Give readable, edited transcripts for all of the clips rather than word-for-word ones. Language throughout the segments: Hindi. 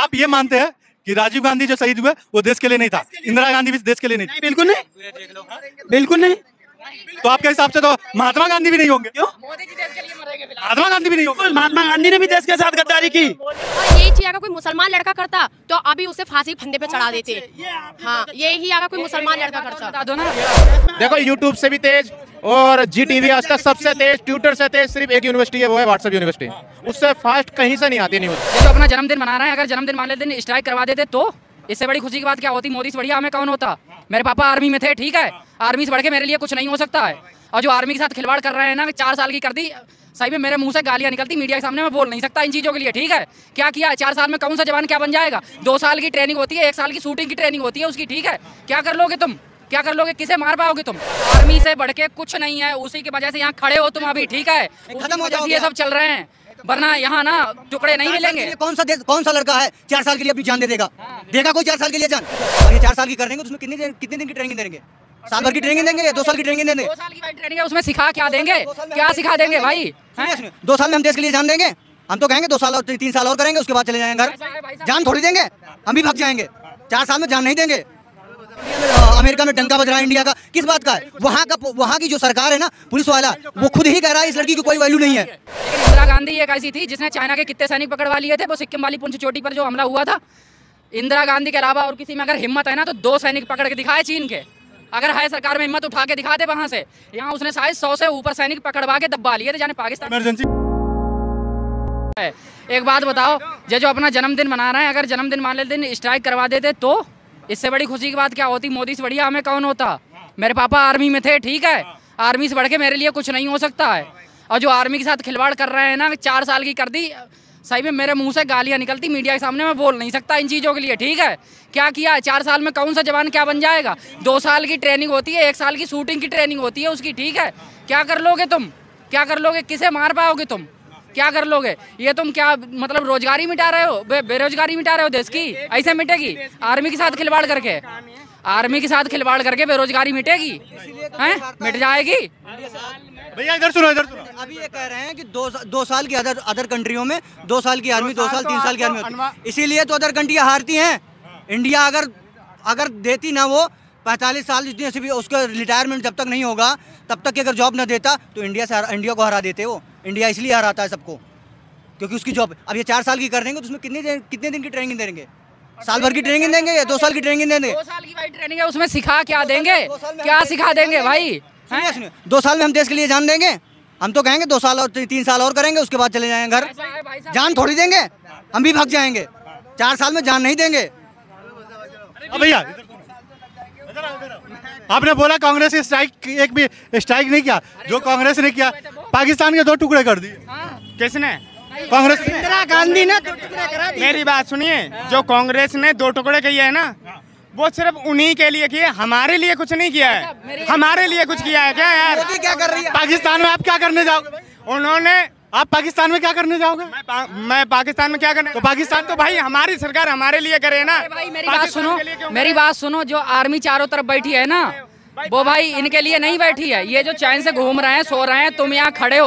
आप ये मानते हैं कि राजीव गांधी जो शहीद हुए वो देश के लिए नहीं था, इंदिरा गांधी भी देश के लिए नहीं थी? बिल्कुल नहीं, बिल्कुल नहीं। तो आपके हिसाब से तो महात्मा गांधी भी नहीं होंगे? क्यों? महात्मा गांधी भी नहीं होंगे? महात्मा गांधी ने भी देश के साथ गद्दारी की। और यही चीज अगर कोई मुसलमान लड़का करता तो अभी उसे फांसी फंदे पे चढ़ा देते। हाँ, यही अगर कोई मुसलमान लड़का करता। दो ना, देखो यूट्यूब से भी तेज और GTV आज तक सबसे तेज, ट्विटर से तेज सिर्फ एक यूनिवर्सिटी है, वो है व्हाट्सएप यूनिवर्सिटी। उससे फास्ट कहीं से नहीं आती न्यूज। जो अपना जन्मदिन मना रहे हैं, अगर जन्मदिन वाले दिन स्ट्राइक करवा देते तो इससे बड़ी खुशी की बात क्या होती? मोदी से बढ़िया हमें कौन होता? मेरे पापा आर्मी में थे, ठीक है, आर्मी से बढ़ के मेरे लिए कुछ नहीं हो सकता है। और जो आर्मी के साथ खिलवाड़ कर रहे हैं ना, 4 साल की कर दी, सही में मेरे मुंह से गालियां निकलती, मीडिया के सामने मैं बोल नहीं सकता इन चीज़ों के लिए, ठीक है। क्या किया है 4 साल में? कौन सा जवान क्या बन जाएगा? 2 साल की ट्रेनिंग होती है, 1 साल की शूटिंग की ट्रेनिंग होती है उसकी, ठीक है। क्या कर लोगे तुम? क्या कर लोगे? किसे मार पाओगे तुम? आर्मी से बढ़ के कुछ नहीं है, उसी की वजह से यहाँ खड़े हो तुम अभी, ठीक है। खत्म हो जाओ, ये सब चल रहे हैं, वरना यहाँ ना टुकड़े नहीं मिलेंगे। कौन सा लड़का है 4 साल के लिए अपनी जान दे देगा? देगा कोई 4 साल के लिए जान? और ये 4 साल की कर देंगे तो उसमें कितने दिन की ट्रेनिंग देंगे? साल भर की ट्रेनिंग देंगे या 2 साल की ट्रेनिंग देंगे? 2 साल की भाई ट्रेनिंग है, उसमें सिखा क्या देंगे? क्या सिखा देंगे भाई? 2 साल में हम देश के लिए जान देंगे? हम तो कहेंगे 2 साल और 3 साल और करेंगे, उसके बाद चले जाएंगे घर। जान थोड़ी देंगे, हम भी भाग जाएंगे। 4 साल में जान नहीं देंगे। अमेरिका में डंका बज रहा है इंडिया का, किस बात का है? वहाँ की जो सरकार है ना, पुलिस वाला, वो खुद ही कह रहा है इस लड़की की कोई वैल्यू नहीं है। लेकिन इंदिरा गांधी एक ऐसी थी जिसने चाइना के कितने सैनिक पकड़वा लिए थे। वो सिक्किम वाली पुंछ चोटी पर जो हमला हुआ था, इंदिरा गांधी के अलावा और किसी में अगर हिम्मत है ना तो 2 सैनिक पकड़ के दिखाए चीन के। अगर है सरकार में हिम्मत, उठा के दिखा दे वहां से। यहाँ उसने शायद 100 से ऊपर सैनिक पकड़वा के दबा लिए थे, जाने पाकिस्तान। इमरजेंसी। एक बात बताओ, ये जो अपना जन्मदिन मना रहे हैं, अगर जन्मदिन वाले दिन स्ट्राइक करवा देते तो इससे बड़ी खुशी की बात क्या होती? मोदी से बढ़िया हमें कौन होता? मेरे पापा आर्मी में थे, ठीक है, आर्मी से बढ़ के मेरे लिए कुछ नहीं हो सकता है। और जो आर्मी के साथ खिलवाड़ कर रहे हैं ना, 4 साल की कर दी, सही में मेरे मुंह से गालियां निकलती, मीडिया के सामने मैं बोल नहीं सकता इन चीज़ों के लिए, ठीक है। क्या किया है 4 साल में? कौन सा जवान क्या बन जाएगा? 2 साल की ट्रेनिंग होती है, 1 साल की शूटिंग की ट्रेनिंग होती है उसकी, ठीक है। क्या कर लोगे तुम? क्या कर लोगे? किसे मार पाओगे तुम? क्या कर लोगे? ये तुम क्या मतलब रोजगारी मिटा रहे हो? बेरोजगारी मिटा रहे हो देश की? ऐसे मिटेगी? आर्मी के साथ खिलवाड़ करके, आर्मी के साथ खिलवाड़ करके बेरोजगारी मिटेगी? हैं? मिट जाएगी। भैया इधर सुनो, इधर सुनो। अभी ये कह रहे हैं कि 2 साल की अदर कंट्रियों में 2 साल की आर्मी, 2 साल 3 साल की आर्मी होती है, इसीलिए तो अदर कंट्रियाँ हारती हैं। इंडिया अगर देती ना वो 45 साल जितने से भी उसका रिटायरमेंट जब तक नहीं होगा तब तक अगर जॉब ना देता तो इंडिया को हरा देते। वो इंडिया इसलिए हराता है सबको क्योंकि उसकी जॉब। अब ये 4 साल की कर देंगे तो उसमें कितने दिन की ट्रेनिंग देंगे? साल भर की ट्रेनिंग देंगे या 2 साल की ट्रेनिंग देंगे? 2 साल की भाई ट्रेनिंग है, उसमें सिखा क्या देंगे? क्या सिखा देंगे भाई? 2 साल में हम देश के लिए जान देंगे? हम तो कहेंगे 2 साल और 3 साल और करेंगे, उसके बाद चले जाएंगे घर। जान थोड़ी देंगे, हम भी भाग जाएंगे। 4 साल में जान नहीं देंगे। भैया आपने बोला कांग्रेस की स्ट्राइक, एक भी स्ट्राइक नहीं किया। जो कांग्रेस ने किया, पाकिस्तान के 2 टुकड़े कर दिए। किसने? कांग्रेस। इंदिरा गांधी ने 2 टुकड़े करा दिए। मेरी बात सुनिए, जो कांग्रेस ने 2 टुकड़े किए है ना, वो सिर्फ उन्हीं के लिए किए, हमारे लिए कुछ नहीं किया है। हमारे लिए कुछ किया है क्या यार? मोदी क्या कर रही है? पाकिस्तान में आप क्या करने जाओगे? उन्होंने आप पाकिस्तान में क्या करने जाओगे? मैं पाकिस्तान में क्या करने? तो पाकिस्तान तो भाई हमारी सरकार हमारे लिए करे ना। भाई मेरी बात सुनो, जो आर्मी चारों तरफ बैठी है ना, वो भाई इनके लिए नहीं बैठी है। ये जो चैन से घूम रहे हैं, सो रहे हैं, तुम यहाँ खड़े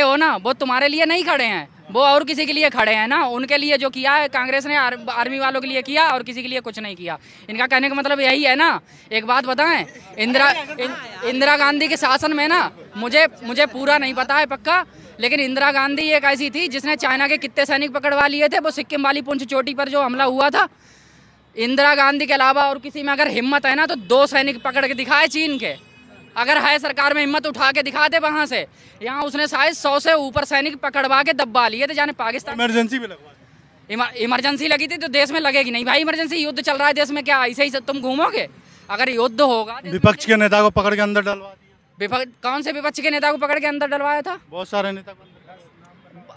हो ना, वो तुम्हारे लिए नहीं खड़े हैं, वो और किसी के लिए खड़े हैं ना। उनके लिए जो किया है कांग्रेस ने, आर्मी वालों के लिए किया और किसी के लिए कुछ नहीं किया। इनका कहने का मतलब यही है ना। एक बात बताएं, इंदिरा गांधी के शासन में ना, मुझे पूरा नहीं पता है पक्का, लेकिन इंदिरा गांधी एक ऐसी थी जिसने चाइना के कितने सैनिक पकड़वा लिए थे। वो सिक्किम वाली पुंछ चोटी पर जो हमला हुआ था, इंदिरा गांधी के अलावा और किसी में अगर हिम्मत है ना तो 2 सैनिक पकड़ के दिखाए चीन के। अगर है सरकार में हिम्मत, उठा के दिखा दे वहां से। यहाँ उसने शायद 100 से ऊपर सैनिक पकड़वा के दबा लिए थे, जाने पाकिस्तान। इमरजेंसी भी लगवा। इमरजेंसी लगी थी तो देश में लगेगी नहीं भाई इमरजेंसी। युद्ध चल रहा है देश में, क्या ऐसे ही तुम घूमोगे? अगर युद्ध होगा, विपक्ष के नेता को पकड़ के अंदर डलवा दिया। कौन से विपक्ष के नेता को पकड़ के अंदर डलवाया था? बहुत सारे नेता को।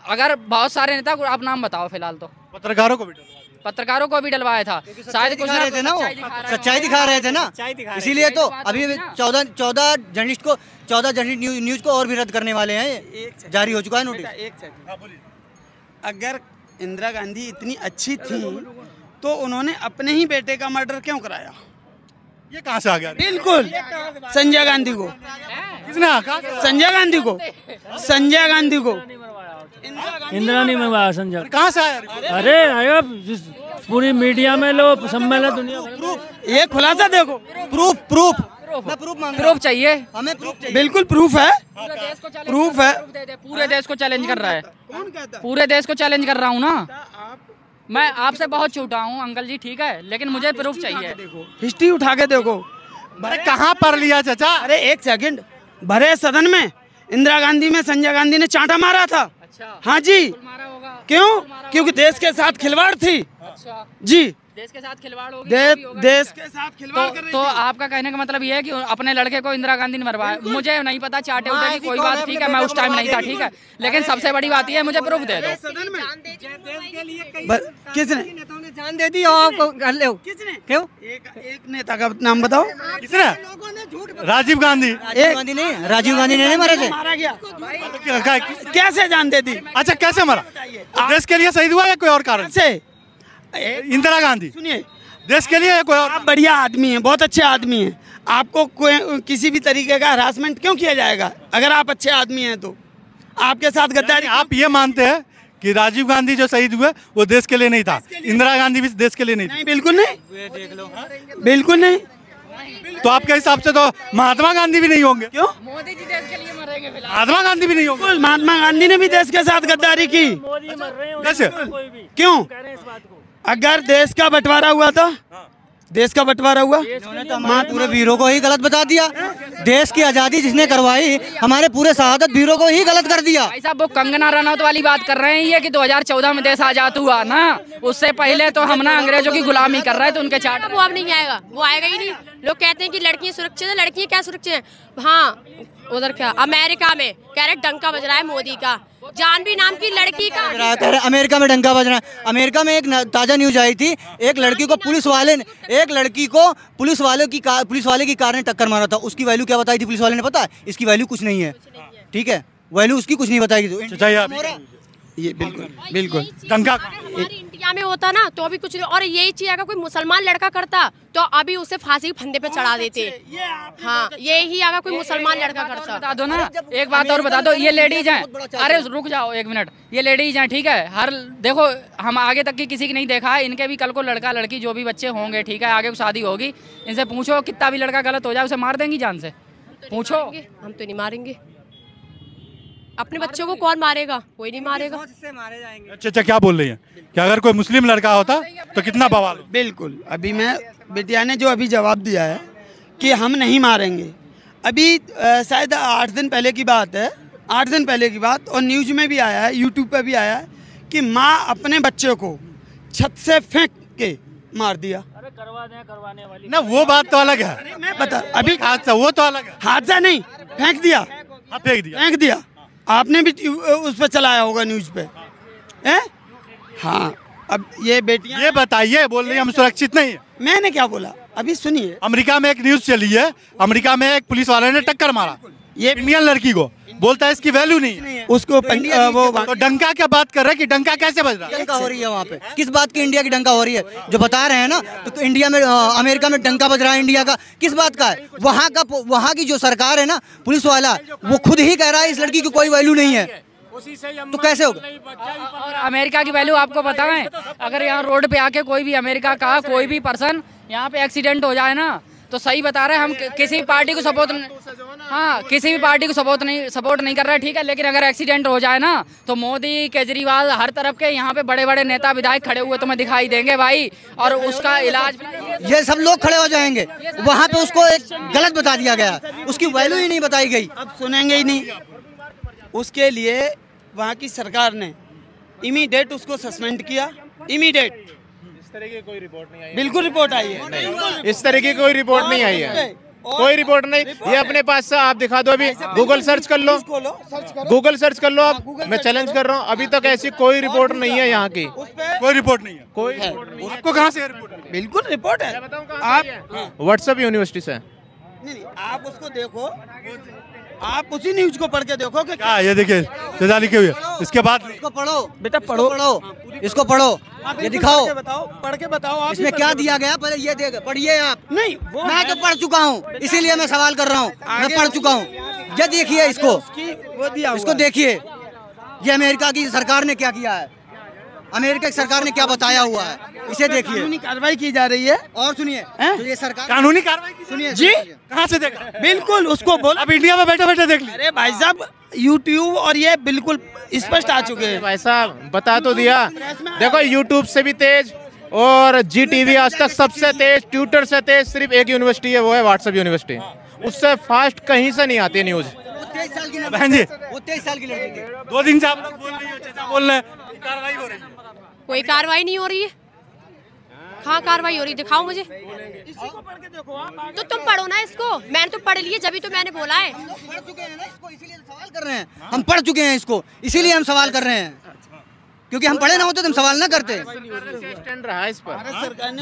अगर बहुत सारे नेता को आप नाम बताओ फिलहाल। तो पत्रकारों को भी डलवा दिया। पत्रकारों को भी डलवाया था शायद। कुछ रहे थे ना, वो सच्चाई दिखा रहे थे ना, इसीलिए तो अभी 14 जर्नलिस्ट को, 14 जर्नलिस्ट न्यूज को और भी रद्द करने वाले हैं। जारी हो चुका है नोटिस। अगर इंदिरा गांधी इतनी अच्छी थी तो उन्होंने अपने ही बेटे का मर्डर क्यों कराया? ये कहाँ से आ गया? बिल्कुल संजय गांधी को। किसने? संजय गांधी को इंदिरा गांधी में भाषण जब कहाँ से आया? अरे आयो पूरी मीडिया में लो सम्मेलन दुनिया भर ये खुलासा देखो, प्रूफ मैं प्रूफ मांग रहा प्रूफ चाहिए, हमें प्रूफ चाहिए। बिल्कुल प्रूफ है, प्रूफ है। पूरे देश को चैलेंज कर रहा है, कौन कहता? पूरे देश को चैलेंज कर रहा हूँ ना मैं। आपसे बहुत छूटा हूँ अंकल जी, ठीक है, लेकिन मुझे प्रूफ चाहिए। हिस्ट्री उठा के देखो। अरे कहाँ पढ़ लिया चाचा? अरे एक सेकंड, भरे सदन में इंदिरा गांधी में संजय गांधी ने चांटा मारा था। अच्छा, हाँ जी, मारा होगा। क्यों? क्योंकि देश के साथ खिलवाड़ थी। अच्छा, जी, देश के साथ खिलवाड़ होगी, देश के साथ खिलवाड़ कर रही तो थी। आपका कहने का मतलब ये है कि अपने लड़के को इंदिरा गांधी ने मरवाया। मुझे नहीं पता, चाटे उटे की कोई बात, ठीक है, मैं उस टाइम नहीं था, ठीक है, लेकिन सबसे बड़ी बात ये है मुझे प्रूफ दे दो। सदन में किसने नेताओं ने जान दे दी और आपको कर ले किसने क्यों? एक नेता का नाम बताओ। किसने? राजीव गांधी। राजीव गांधी ने नहीं मारे थे। मारा गया, क्या- कैसे जान दे दी? अच्छा कैसे मरा? देश के लिए शहीद हुआ या कोई और कारण? कैसे? इंदिरा गांधी सुनिए, देश के लिए या कोई और? आप बढ़िया आदमी हैं, बहुत अच्छे आदमी हैं। आपको कोई किसी भी तरीके का हरासमेंट क्यों किया जाएगा अगर आप अच्छे आदमी हैं तो? आपके साथ गद्दारी। आप ये मानते हैं कि राजीव गांधी जो शहीद हुए वो देश के लिए नहीं था, इंदिरा गांधी भी देश के लिए नहीं थी? नहीं, बिल्कुल नहीं, बिल्कुल नहीं। तो आपके हिसाब से तो महात्मा गांधी भी नहीं होंगे? क्यों? मोदी जी देश के लिए मरेंगे फिलहाल। महात्मा गांधी भी नहीं होंगे? बिल्कुल, महात्मा गांधी ने भी देश के साथ गद्दारी की। मोदी मर रहे हैं कैसे? कोई भी क्यों? कह रहे हैं इस बात को। अगर देश का बंटवारा हुआ था, देश का बंटवारा हुआ, हमारे पूरे वीरों को ही गलत बता दिया। देश की आजादी जिसने करवाई हमारे पूरे शहादत वीरों को ही गलत कर दिया। भाई साहब वो कंगना रनौत वाली बात कर रहे हैं ये कि 2014 में देश आजाद हुआ ना, उससे पहले तो हम ना अंग्रेजों की गुलामी कर रहे थे, उनके चार्ट। वो अब नहीं आएगा, वो आएगा ही नहीं। लोग कहते हैं कि लड़कियां सुरक्षित है, लड़कियां क्या सुरक्षित है? हाँ, उधर क्या अमेरिका में कह रहे डंका बज रहा है मोदी का, जानवी नाम की लड़की का। कह रहे अमेरिका में डंका बज रहा है। अमेरिका में एक ताजा न्यूज आई थी, एक लड़की को पुलिस वाले की कार ने टक्कर मारा था। उसकी वैल्यू क्या बताई थी पुलिस वाले ने, पता है? इसकी वैल्यू कुछ नहीं है, ठीक है, वैल्यू उसकी कुछ नहीं बताएगी। ये बिल्कुल दंगा हमारे इंडिया में होता ना तो अभी कुछ नहीं। और यही चीज अगर कोई मुसलमान लड़का करता तो अभी उसे फांसी के फंदे पे चढ़ा देते। हाँ, यही अगर कोई मुसलमान लड़का करता। बता दो ना, एक बात और बता दो, ये लेडीज हैं, अरे रुक जाओ एक मिनट, ये लेडीज हैं, ठीक है, हर देखो हम आगे तक की किसी की नहीं देखा है, इनके भी कल को लड़का लड़की जो भी बच्चे होंगे, ठीक है, आगे शादी होगी, इनसे पूछो कितना भी लड़का गलत हो जाए उसे मार देंगी जान से, पूछो। हम तो नहीं मारेंगे, अपने बच्चों को कौन मारेगा? कोई नहीं मारेगा। अच्छा क्या बोल रही है कि अगर कोई मुस्लिम लड़का होता तो कितना बवाल? बिल्कुल, अभी मैं बिटिया ने जो अभी जवाब दिया है कि हम नहीं मारेंगे, अभी शायद 8 दिन पहले की बात है, 8 दिन पहले की बात, और न्यूज़ में भी आया है, यूट्यूब पे भी आया है कि माँ अपने बच्चे को छत से फेंक के मार दिया। अरे करवाने वाली ना वो बात तो अलग है, मैं बता, अभी हादसा वो तो अलग है। हादसा नहीं, फेंक दिया, हाँ, फेंक दिया। आपने भी उस पर चलाया होगा न्यूज़ पे, हैं? हाँ, अब ये बेटियां, ये बताइए, बोल रही है हम सुरक्षित नहीं है। मैंने क्या बोला अभी सुनिए। अमेरिका में एक न्यूज चली है, अमेरिका में एक पुलिस वाले ने टक्कर मारा ये इंडियन लड़की को, बोलता है इसकी वैल्यू नहीं है। उसको वो तो डंका क्या बात कर रहे हैं कि डंका कैसे बज रहा है? डंका हो रही है वहाँ पे, किस बात की इंडिया की डंका हो रही है? जो बता रहे हैं ना तो इंडिया में अमेरिका में डंका बज रहा है इंडिया का, किस बात का है? वहाँ की जो सरकार है ना, पुलिस वाला, वो खुद ही कह रहा है इस लड़की की कोई वैल्यू नहीं है, तो कैसे होगा? और अमेरिका की वैल्यू आपको पता है, अगर यहाँ रोड पे आके कोई भी अमेरिका का कोई भी पर्सन यहाँ पे एक्सीडेंट हो जाए ना, तो सही बता रहे हैं, हम किसी पार्टी को सपोर्ट किसी भी पार्टी को सपोर्ट नहीं कर रहे, ठीक है, लेकिन अगर एक्सीडेंट हो जाए ना तो मोदी, केजरीवाल, हर तरफ के यहाँ पे बड़े बड़े नेता विधायक खड़े हुए तुम्हें दिखाई देंगे भाई, और उसका इलाज ये सब लोग खड़े हो जाएंगे। वहाँ पे उसको एक गलत बता दिया गया, उसकी वैल्यू ही नहीं बताई गई। अब सुनेंगे ही नहीं। उसके लिए वहाँ की सरकार ने इमीडिएट उसको सस्पेंड किया, इमीडिएट। इस तरह की कोई रिपोर्ट नहीं आई, बिल्कुल रिपोर्ट आई है, इस तरह की कोई रिपोर्ट नहीं आई है, कोई रिपोर्ट नहीं। ये अपने पास से आप दिखा दो, अभी गूगल सर्च कर लो, गूगल सर्च कर लो आप, मैं चैलेंज कर रहा हूँ, अभी तक ऐसी कोई रिपोर्ट नहीं है यहाँ की, कोई रिपोर्ट नहीं है, कोई रिपोर्ट नहीं है। आपको कहाँ से रिपोर्ट? बिल्कुल रिपोर्ट है। आप व्हाट्सएप यूनिवर्सिटी से, नहीं, आप उसको देखो, आप उसी न्यूज को पढ़ के देखो कि क्या ये देखिए सजा लिखी हुई है, इसके बाद इसको पढ़ो बेटा, इसको पढ़ो, ये दिखाओ पढ़ के बताओ आप इसमें क्या दिया गया, पहले ये पढ़िए आप। नहीं, वो मैं तो पढ़ चुका हूँ, इसीलिए मैं सवाल कर रहा हूँ, मैं पढ़ चुका हूँ। ये देखिए इसको, वो दिया इसको देखिए, ये अमेरिका की सरकार ने क्या किया है, अमेरिका की सरकार ने क्या बताया हुआ है, इसे देखिए। कानूनी कार्रवाई की जा रही है। और सुनिए, तो ये सरकार कानूनी कार्रवाई की सुनिए जी कहाँ से देखा? बिल्कुल उसको बोला। अब इंडिया में बैठे बैठे देख ली। अरे भाई साहब यूट्यूब और ये बिल्कुल स्पष्ट आ चुके हैं। भाई साहब बता तो दिया, देखो यूट्यूब से भी तेज और जी टीवी आज तक सबसे तेज, ट्विटर से तेज सिर्फ एक यूनिवर्सिटी है, वो है व्हाट्सएप यूनिवर्सिटी। उससे फास्ट कहीं से नहीं आती न्यूज। 23 साल की बहन जी, वो 23 साल की लड़की थी। 2 दिन से आप लोग बोल रही हो, चचा बोल रहे हैं, कार्रवाई हो रही है। कोई कार्रवाई नहीं हो रही है। कहाँ कार्रवाई हो रही है, दिखाओ मुझे। तो तुम पढ़ो ना इसको, मैंने तो पढ़ लिया, जब तो मैंने बोला है। पढ़ चुके हैं ना इसको, इसीलिए सवाल कर रहे हैं। हम पढ़ चुके हैं इसको, इसीलिए हम सवाल कर रहे हैं, क्योंकि हम पढ़े ना होते तो हम सवाल ना करते। स्टैंड रहा इस पर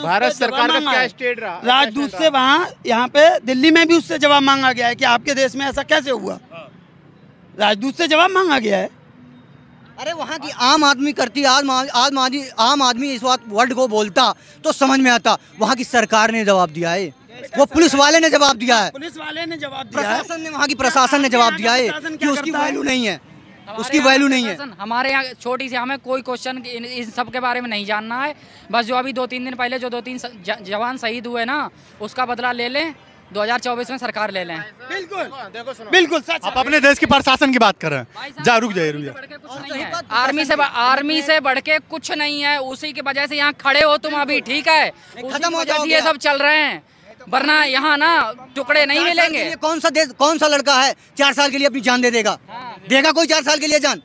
भारत सरकार का क्या स्टेट रहा? राजदूत से वहाँ यहाँ पे दिल्ली में भी उससे जवाब मांगा गया है कि आपके देश में ऐसा कैसे हुआ। राजदूत से जवाब मांगा गया है। अरे वहाँ की आम आदमी करती, आम आदमी इस बात वर्ड को बोलता तो समझ में आता। वहाँ की सरकार ने जवाब दिया है, वो पुलिस वाले ने जवाब दिया है, पुलिस वाले ने जवाब दिया है, प्रशासन ने, वहाँ की प्रशासन ने जवाब दिया है कि उसकी वैल्यू नहीं है, उसकी वैल्यू नहीं है। हमारे यहाँ छोटी सी, हमें कोई क्वेश्चन इन सब के बारे में नहीं जानना है। बस जो अभी 2-3 दिन पहले जो 2-3 जवान शहीद हुए ना, उसका बदला ले लें, 2024 में सरकार ले लें। बिल्कुल बिल्कुल सच। आप अपने देश के प्रशासन की बात कर रहे हैं। जा रुक जाइए। आर्मी से बढ़ के कुछ नहीं है। उसी की वजह से यहाँ खड़े हो तुम अभी, ठीक है, खत्म हो जाओगे, ये सब चल रहे हैं, वरना यहाँ ना टुकड़े नहीं मिलेंगे। कौन सा लड़का है 4 साल के लिए अपनी जान दे देगा? देगा कोई 4 साल के लिए जान?